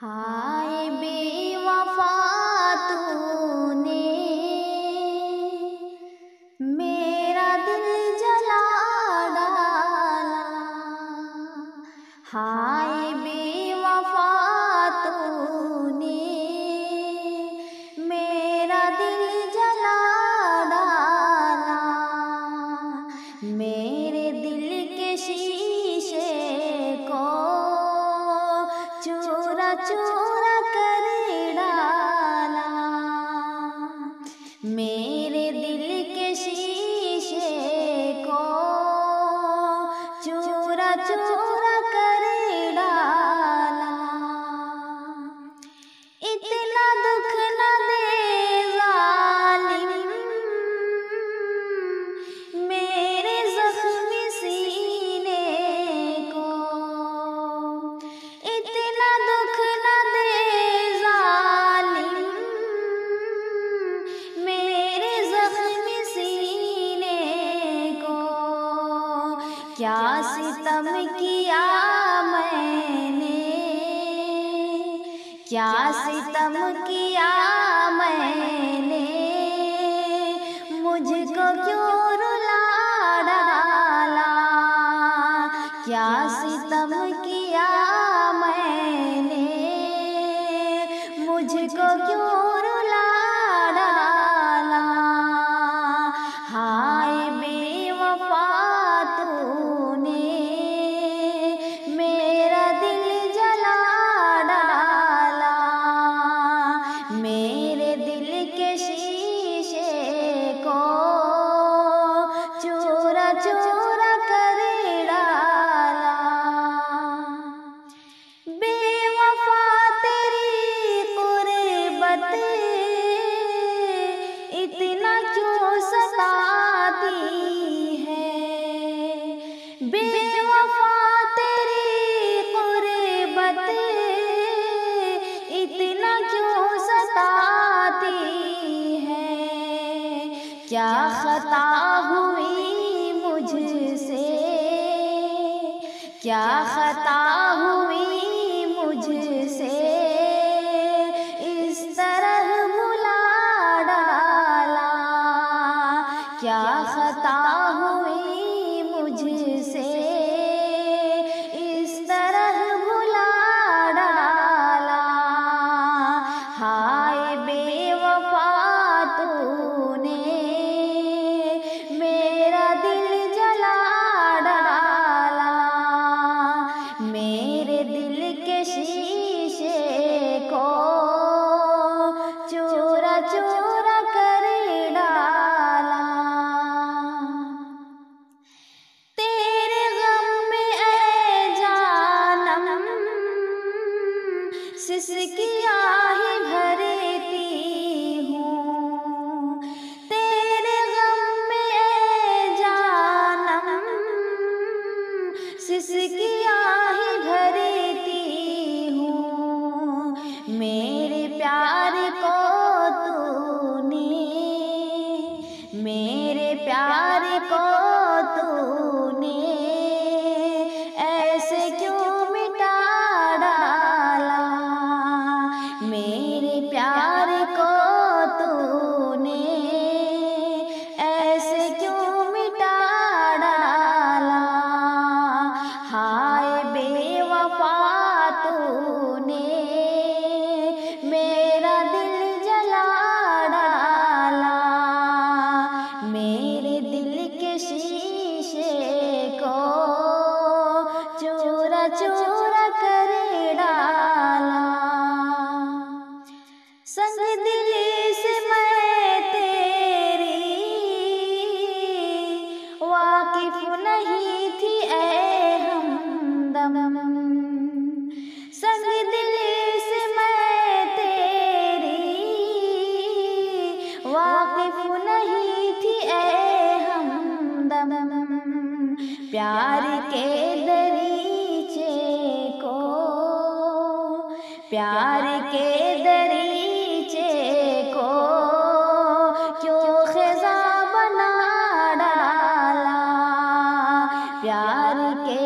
हाय बेवफा तूने मेरा दिल जला डाला। हाय बेवफा तूने मेरा दिल जला डाला। मेरे दिल के शीशे को चूरा चूरा कर डाला। मेरे दिल के शीशे को चूरा चूरा कर डाला। इतना दुख न दे जालिम मेरे ज़ख्मी सीने को। इतना दुख न दे जालिम मेरे ज़ख्मी सीने को। क्या सितम किया मैंने, क्या सितम किया मैंने, मुझको क्यों रुला डाला। क्या सितम किया मैंने, मुझको क्यों रुला डाला। हाय बेवफा तूने मेरा दिल जला डाला। मेरे दिल के शीशे को चूरा चूरा कर डाला। बेवफा तेरी गुर्बत इतना क्यों सताती है। बेवफा तेरी गुर्बत इतना क्यों सताती है। क्या खता हुई मुझसे, क्या खता हुई मुझसे, इस तरह भुला डाला। क्या खता हुई मुझसे, इस तरह भुला डाला। हाय बेवफा तूने मेरा दिल जला डाला। मेरे दिल के शीशे को चूरा चूरा कर डाला। तेरे गम में ऐ जानम सिसकियाँ ही भरती हूँ। तेरे गम में ऐ जानम सिसकियाँ ही भरती हूँ। मेरे प्यार को तूने, मेरे प्यार को तूने ऐसे क्यों मिटा डाला। मेरे प्यार को तूने ऐसे क्यों मिटा डाला। हाय बेवफा तूने मेरा दिल जला डाला। मेरे दिल के शीशे को चूरा चूरा कर डाला। संग दिली से मैं तेरी वाकिफ नहीं थी ऐ हमदम। संग दिली से मैं तेरी वाकिफ नहीं थी ऐ हमदम। प्यार के दरीचे को, प्यार के दरीचे को क्यों ख़िज़ा बना डाला। प्यार के